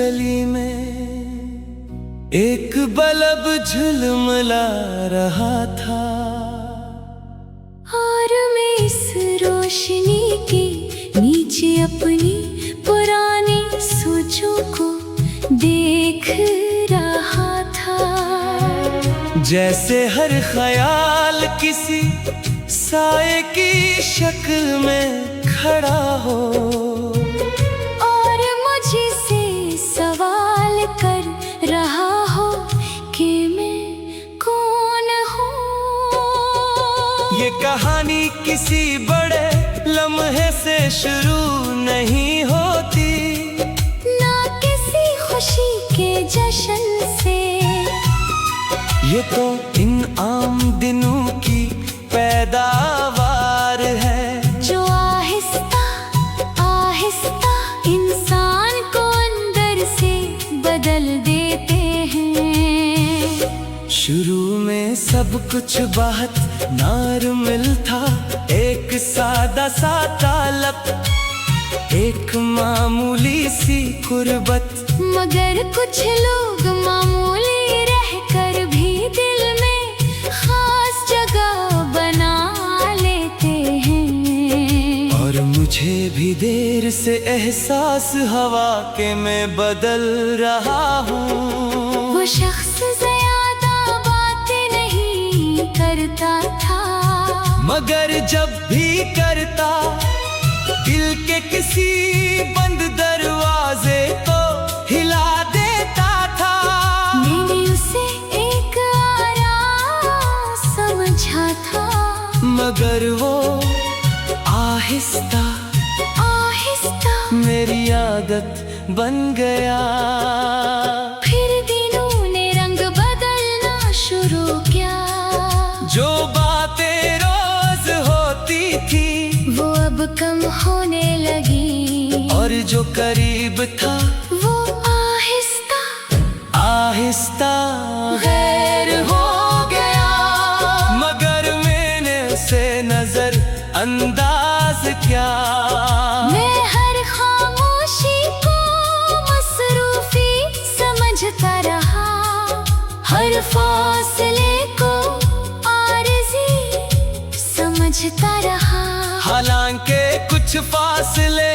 गली में एक बल्ब झिलमिला रहा था, और मैं इस रोशनी के नीचे अपनी पुरानी सोचों को देख रहा था। जैसे हर ख्याल किसी साए की शक्ल में खड़ा हो, और मुझे से सवाल कर रहा हो कि मैं कौन हूँ। ये कहानी किसी बड़े लम्हे से शुरू नहीं होती, ना किसी खुशी के जश्न से। ये तो इन आम दिनों की पैदावार है, जो आहिस्ता आहिस्ता इंसान को अंदर से बदल देते हैं। शुरू में सब कुछ बहुत नॉर्मल था, एक सादा सा ताल्लुक, एक मामूली सी कुर्बत। मगर कुछ लोग मामूली रहकर भी दिल में खास जगह बना लेते हैं। और मुझे भी देर से एहसास हवा के मैं बदल रहा हूँ। वो शख्स ज्यादा बातें नहीं करता था, मगर जब भी करता दिल के किसी बंद दरवाजे को हिला देता था। मैंने उसे एक आराम समझा था, मगर वो आहिस्ता आहिस्ता मेरी आदत बन गया। फिर दिनों ने रंग बदलना शुरू किया। जो बातें रोज होती थी वो अब कम होने लगी, और जो करीब था वो आहिस्ता आहिस्ता गैर हो गया। मगर मैंने उसे नजर अंदाज क्या। मैं हर खामोशी को मसरूफी समझता रहा, हर फासले को आरज़ी समझता रहा। हालांकि कुछ फासले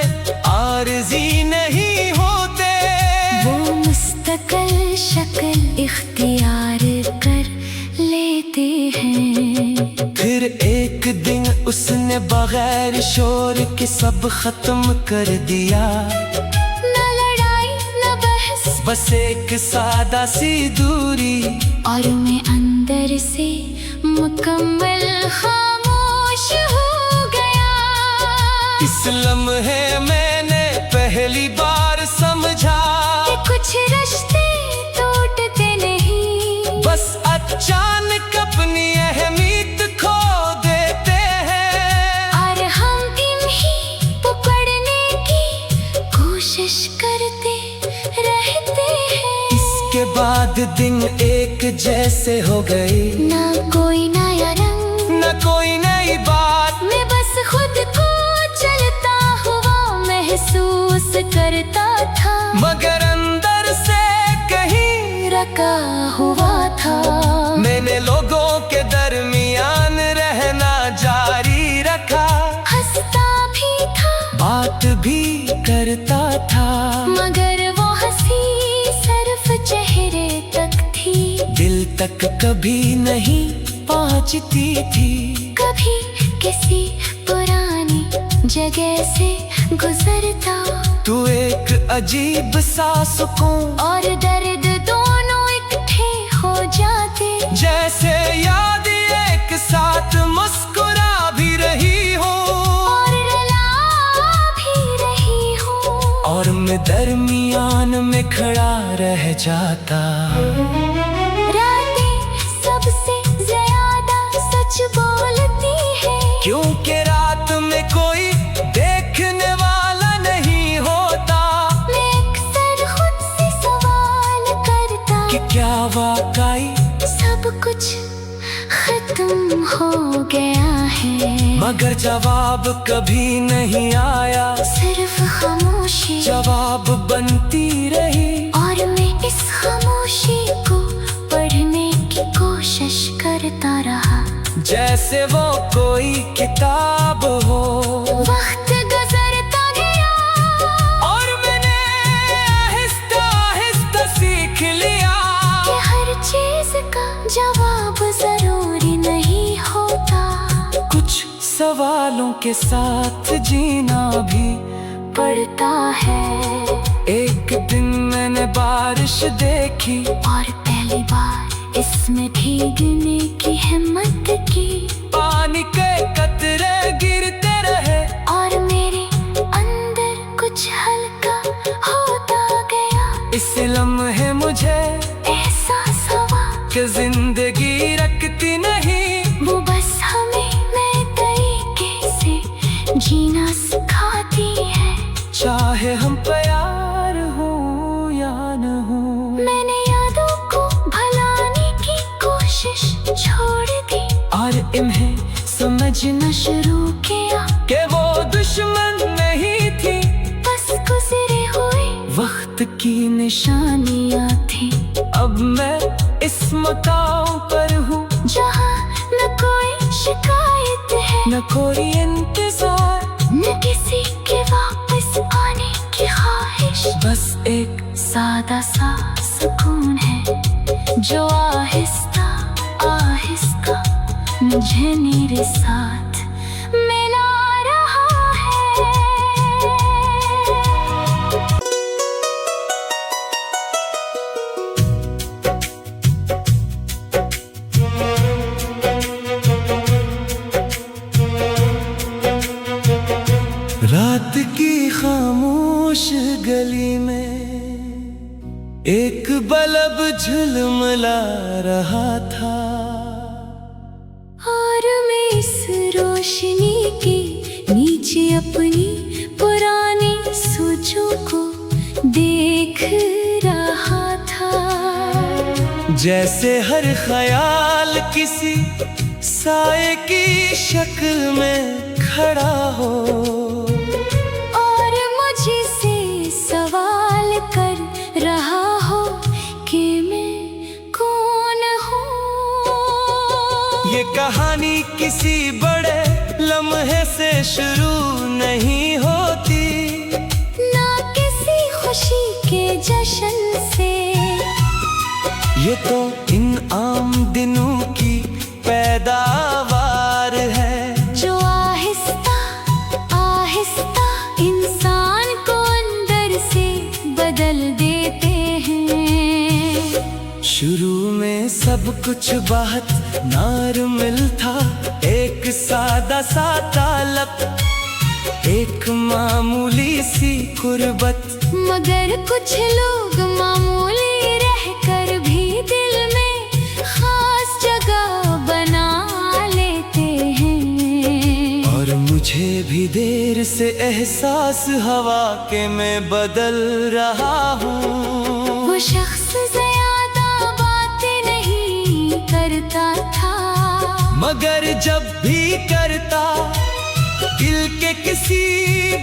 आरज़ी नहीं होते, वो मुस्तकिल शक्ल इख्तियार कर लेते हैं। फिर एक दिन उसने बगैर शोर के सब खत्म कर दिया। न लड़ाई न बहस, बस एक सादा सी दूरी, और मैं अंदर से मुकम्मल खामोश हो गया। इस लम्हे मैंने पहली बार समझा कि कुछ रिश्ते टूटते नहीं, बस अचानक अपनी अहमियत खो देते हैं। और हम इन्हीं पकड़ने की कोशिश करते रहते हैं। इसके बाद दिन एक जैसे हो गए, ना कोई नया रंग न कोई नई बात। मैं बस खुद को चलता हुआ महसूस करता था, मगर अंदर से कहीं रखा हुआ था। मैंने लोगों के दरमियान रहना जारी रखा, हंसता भी था, बात भी करता था, मगर वो हंसी सिर्फ चेहरे तक थी, दिल तक कभी नहीं पहुंचती थी। कभी किसी पुरानी जगह से गुजरता, तू एक अजीब सा सुकून, और दर्द दोनों इकट्ठे हो जाते। जैसे याद एक साथ मुस्कुरा भी रही हो, और रुला भी रही हो, और मैं दरमियान में खड़ा रह जाता। रातें सबसे ज्यादा सच बोलती है, क्योंकि रात में कोई देखने वाला नहीं होता। मैं अक्सर खुद से सवाल करता कि क्या वाकई सब कुछ खत्म हो गया है। मगर जवाब कभी नहीं आया, सिर्फ खामोशी जवाब बनती रही। जैसे वो कोई किताब हो। वक्त गुजरता गया और मैंने आहिस्ता आहिस्ता सीख लिया कि हर चीज का जवाब जरूरी नहीं होता। कुछ सवालों के साथ जीना भी पड़ता है। एक दिन मैंने बारिश देखी और पहली बार इसमें भीगने की हिम्मत की। पानी के कतरे गिरते रहे और मेरे अंदर कुछ हल्का होता गया। इस लम्हे मुझे एहसास हुआ कि जिंदगी रखती नहीं, वो बस हमें नए तरीके से जीना सिखाती है। चाहे हम प्यार हो या न हो। मैंने यादों को भुलाने की कोशिश छोड़ दी और इन्हें समझना शुरू किया कि वो दुश्मन नहीं थी, बस गुजरे हुए वक्त की निशानियाँ थी। अब मैं इस मकाम पर हूँ जहाँ न कोई शिकायत है, न कोई इंतजार, न किसी के वापस आने की ख्वाहिश। बस एक सादा सा सुकून है जो आहिस्ता आहिस्ता मुझे मेरे साथ मिला रहा है। रात की खामोश गली में एक बल्ब झिलमिला रहा था। और मैं इस रोशनी के नीचे अपनी पुरानी सोचों को देख रहा था। जैसे हर ख्याल किसी साए की शक्ल में खड़ा हो। और मुझे से सवाल कर रहा हो कि मैं कौन हूँ। ये कहानी किसी बड़े लम्हे से शुरू नहीं होती, ना किसी खुशी के जश्न से। ये तो इन आम दिनों की पैदावार है जो आहिस्ता आहिस्ता इंसान को अंदर से बदल देते हैं। शुरू में सब कुछ बहुत नॉर्मल था, एक सादा सा ताल्लुक, एक मामूली सी कुर्बत। मगर कुछ लोग मामूली रहकर भी दिल में खास जगह बना लेते हैं। और मुझे भी देर से एहसास हुआ कि मैं बदल रहा हूँ। वो शख्स ज्यादा बातें नहीं करता था, मगर जब भी करता दिल के किसी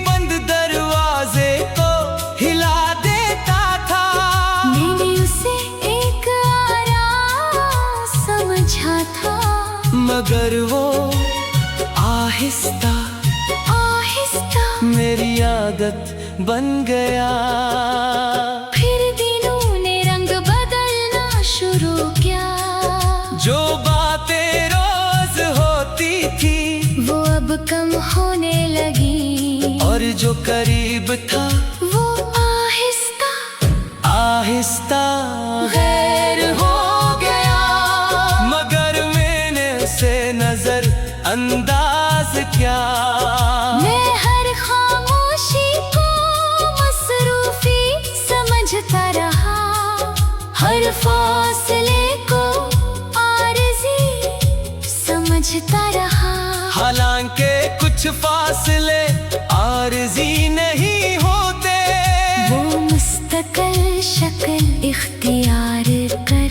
बंद दरवाजे को हिला देता था। मैंने उसे एक आराम समझा था, मगर वो आहिस्ता आहिस्ता मेरी आदत बन गया। फिर दिनों ने रंग बदलना शुरू किया। जो बातें रोज होती थी वो अब कम होने लगी, और जो करीब था वो आहिस्ता आहिस्ता गैर हो गया। मगर मैंने उसे नजर अंदाज क्या। मैं हर खामोशी को मसरूफी समझता रहा, हर फासले को आरज़ी समझता रहा। हालांकि कुछ फासले आरज़ी नहीं होते, वो मुस्तकिल शक्ल इख्तियार कर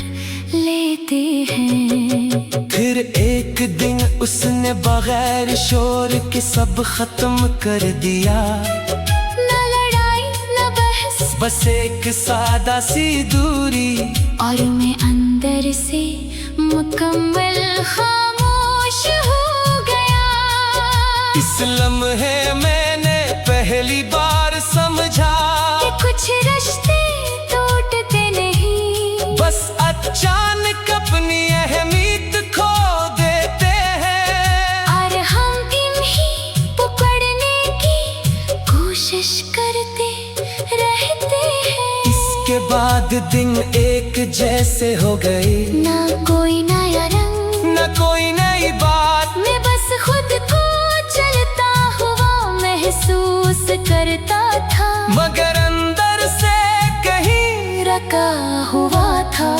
लेते हैं। फिर एक दिन उसने बगैर शोर के सब खत्म कर दिया। न लड़ाई न बहस, बस एक सादा सी दूरी, और मैं अंदर से मुकम्मल खामोश हूँ। इस लम्हे मैंने पहली बार समझा कि कुछ रिश्ते टूटते नहीं, बस अचानक अपनी अहमियत खो देते हैं। और हम इन्हीं पकड़ने की कोशिश करते रहते हैं। इसके बाद दिन एक जैसे हो गए, ना कोई नया रंग, न कोई नई बात। मैं बस खुद को चलता हुआ महसूस करता था, मगर अंदर से कहीं रखा हुआ था।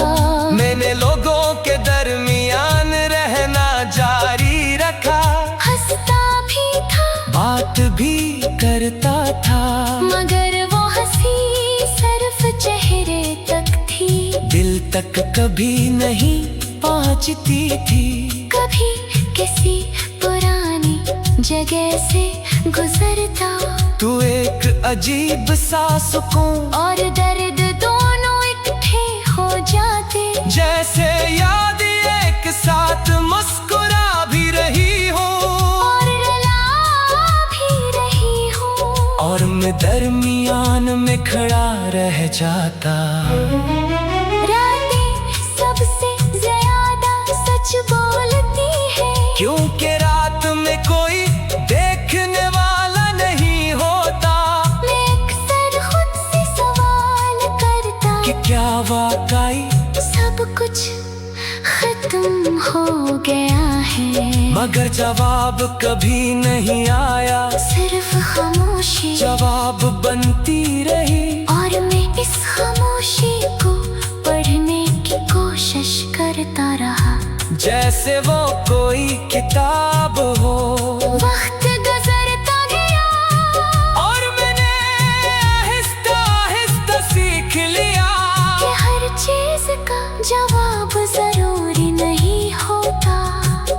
मैंने लोगों के दरमियान रहना जारी रखा, हंसता भी था, बात भी करता था, मगर वो हंसी सिर्फ चेहरे तक थी, दिल तक कभी नहीं पहुंचती थी। कभी किसी पुरानी जगह से गुजरता, तू एक अजीब सा सुकून, और दर्द दोनों इकट्ठे हो जाते। जैसे याद एक साथ मुस्कुरा भी रही हो, और रुला भी रही हो, और मैं दरमियान में खड़ा रह जाता। रातें सबसे ज्यादा सच बोलती है, क्योंकि रात में कोई देखने वाला नहीं होता। मैं अक्सर खुद से सवाल करता कि क्या वाकई सब कुछ खत्म हो गया है, मगर जवाब कभी नहीं आया, सिर्फ खामोशी जवाब बनती रही। और मैं इस खामोशी को पढ़ने की कोशिश करता रहा, जैसे वो कोई किताब हो। वक्त गुजरता गया, और मैंने आहिस्ता आहिस्ता सीख लिया कि हर चीज का जवाब जरूरी नहीं होता।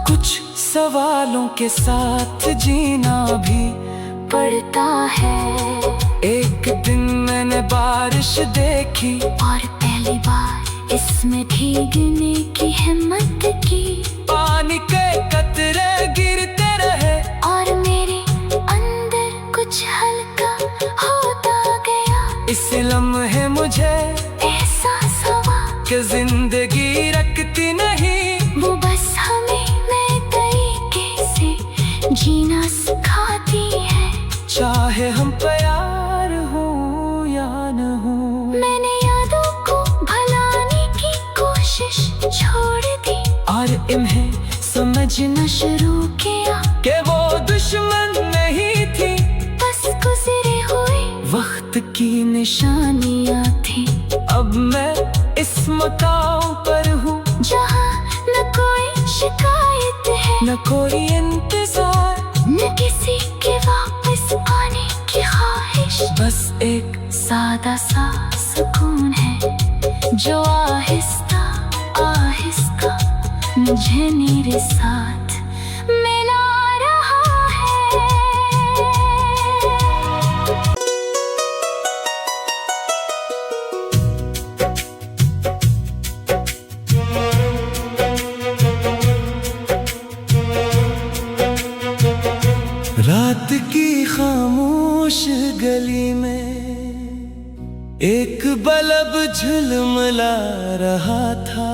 कुछ सवालों के साथ जीना भी पड़ता है। एक दिन मैंने बारिश देखी, और पहली बार इसमें भीगने की हिम्मत की, पानी के कतरे गिरते रहे, और मेरे अंदर कुछ हल्का होता गया। इस लम्हे मुझे एहसास हुआ कि जिंदगी रखती नहीं, वो बस हमें नए तरीके से जीना सिखाती है। चाहे हम प्यार हो या न हो। मैंने यादों को भुलाने की कोशिश छोड़ दी, और इन्हें समझना शुरू किया कि वो दुश्मन नहीं थी, बस गुजरे हुए वक्त की निशानियाँ थी। अब मैं इस मकाम पर हूँ, जहाँ न कोई शिकायत है, न कोई इंतजार, न किसी के वापस आने की ख्वाहिश। बस एक सादा सा सुकून है, जो आहिस्ता आहिस्ता मुझे मेरे साथ मिला रहा है। रात की खामोश गली में एक बल्ब झिलमिला रहा था,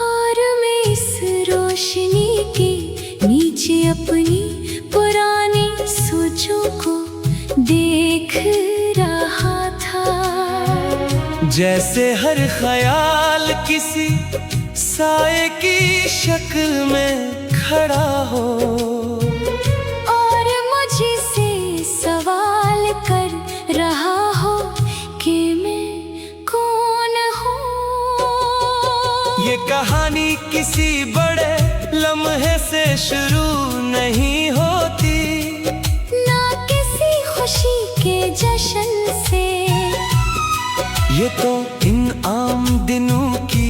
और मैं इस रोशनी के नीचे अपनी पुरानी सोचों को देख रहा था। जैसे हर ख्याल किसी साए की शक्ल में खड़ा हो, और मुझे से सवाल कर रहा हो कि मैं कौन हूँ। ये कहानी किसी बड़े लम्हे से शुरू नहीं होती, ना किसी खुशी के जश्न से। ये तो इन आम दिनों की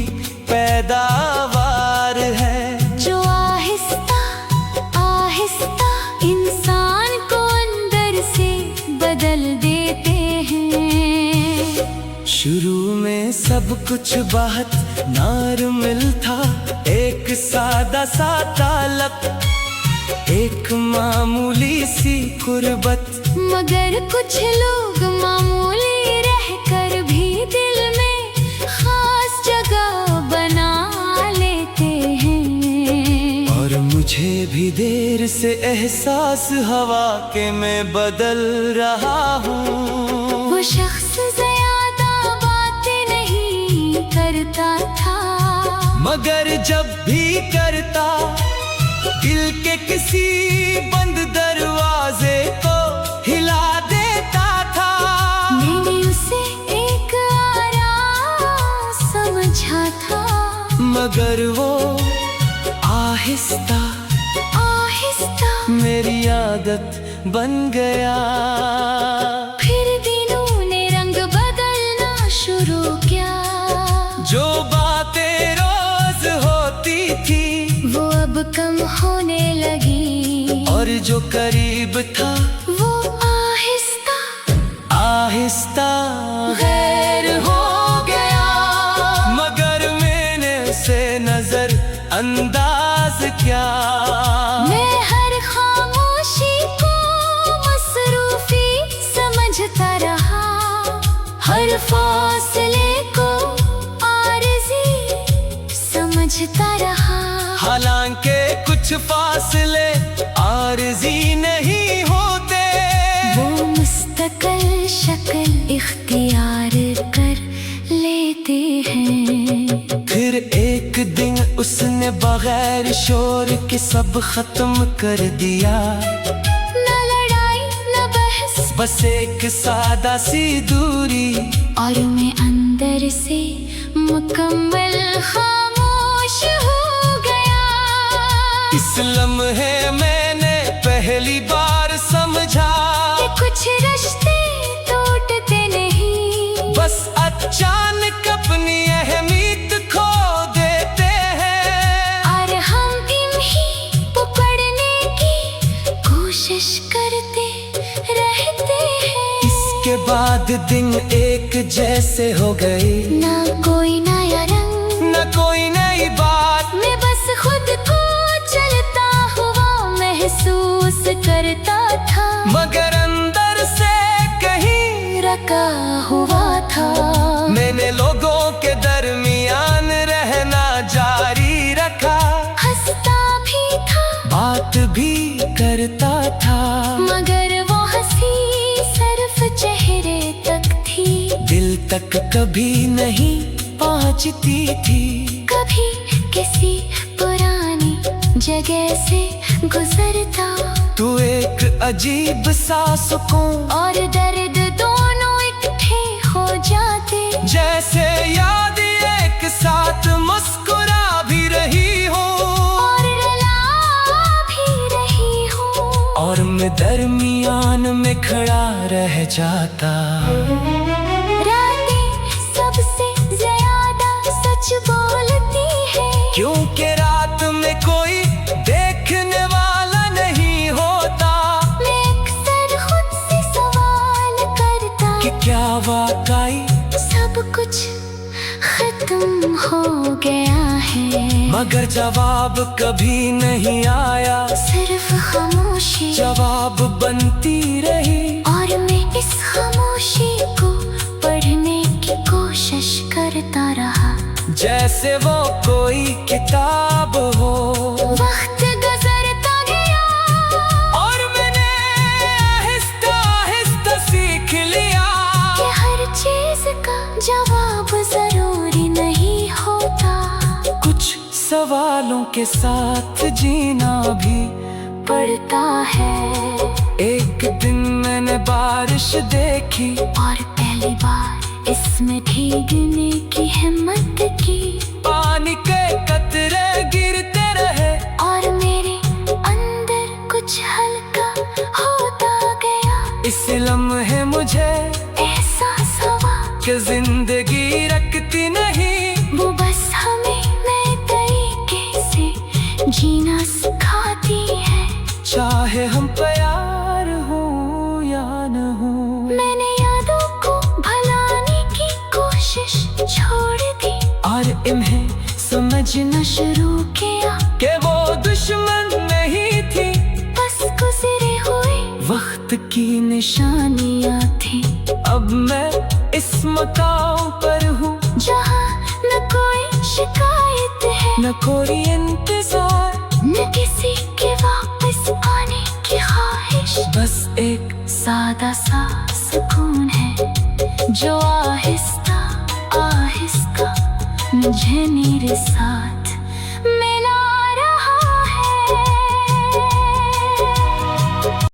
पैदावार है, जो आहिस्ता आहिस्ता इंसान को अंदर से बदल देते हैं। शुरू में सब कुछ बहुत नॉर्मल था, एक सादा सा ताल्लुक, एक मामूली सी गुर्बत, मगर कुछ लोग मामूली रहकर भी दिल में खास जगह बना लेते हैं। और मुझे भी देर से एहसास हवा के मैं बदल रहा हूँ। वो शख्स ज्यादा बातें नहीं करता था, मगर जब भी करता दिल के किसी बंद दरवाजे को हिला देता था। मैंने उसे एक आराम समझा था, मगर वो आहिस्ता आहिस्ता मेरी आदत बन गया। फिर दिनों ने रंग बदलना शुरू किया। जो बातें रोज होती थी वो अब कम होने लगी, और जो करीब था वो आहिस्ता आहिस्ता गैर हो गया। मगर मैंने उसे नजर अंदाज क्या। मैं हर खामोशी को मसरूफी समझता रहा, हर फासले को आरज़ी समझता रहा। हालांकि कुछ फासले आरज़ी नहीं होते, वो मुस्तकिल शक्ल इख्तियार कर लेते हैं। फिर एक दिन उसने बगैर शोर के सब खत्म कर दिया। न लड़ाई न बहस, बस एक सादा सी दूरी, और मैं अंदर से मुकम्मल खामोश हो गया। इस लम्हे मैंने पहली बार समझा कि कुछ रिश्ते टूटते नहीं, बस अचानक अपनी अहमियत खो देते हैं। और हम इन्हीं पकड़ने की कोशिश करते रहते हैं। इसके बाद दिन एक जैसे हो गए, ना कोई नया रंग, न कोई नई बात। मैं बस खुद को चलता हुआ महसूस करता था, मगर अंदर से कहीं रखा हुआ था। मैंने लोगों के दरमियान रहना जारी रखा, हंसता भी था, बात भी करता था, मगर वो हंसी सिर्फ चेहरे तक थी, दिल तक कभी नहीं पहुंचती थी। कभी किसी पुरानी जगह से गुजरता, तू एक अजीब सा सुकून, और दर्द दोनों इकट्ठे हो जाते। जैसे याद एक साथ मुस्कुरा भी रही हो, और रुला भी रही हो, और मैं दरमियान में खड़ा रह जाता। रातें सबसे ज्यादा सच बोलती है, क्योंकि रात में कोई देखने वाला नहीं होता। मैं अक्सर खुद से सवाल करता कि क्या वाकई सब कुछ खत्म हो गया है, मगर जवाब कभी नहीं आया। सिर्फ खामोशी जवाब बनती रही, और मैं इस खामोशी को पढ़ने की कोशिश करता रहा, जैसे वो कोई किताब हो। वक्त गुजरता गया, और मैंने आहिस्ता आहिस्ता सीख लिया कि हर चीज का जवाब जरूरी नहीं होता। कुछ सवालों के साथ जीना भी पड़ता है। एक दिन मैंने बारिश देखी, और पहली बार इसमें भीगने की हिम्मत की, पानी के कतरे गिरते रहे, और मेरे अंदर कुछ हल्का होता गया। इस लम्हे मुझे एहसास हुआ कि जिंदगी रखती नहीं, वो बस हमें नए तरीके से जीना सिखाती है। चाहे हम प्यार हो या न हो। मैंने यादों को भुलाने की कोशिश छोड़ दी, और इन्हें समझना शुरू किया कि वो दुश्मन नहीं थी, निशानियां थी। अब मैं इस मकाम पर हूँ जहाँ न कोई शिकायत है, न कोई इंतजार, न किसी के वापस आने की ख्वाहिश। बस एक सादा सा सुकून है जो आहिस्ता आहिस्ता मुझे मेरे साथ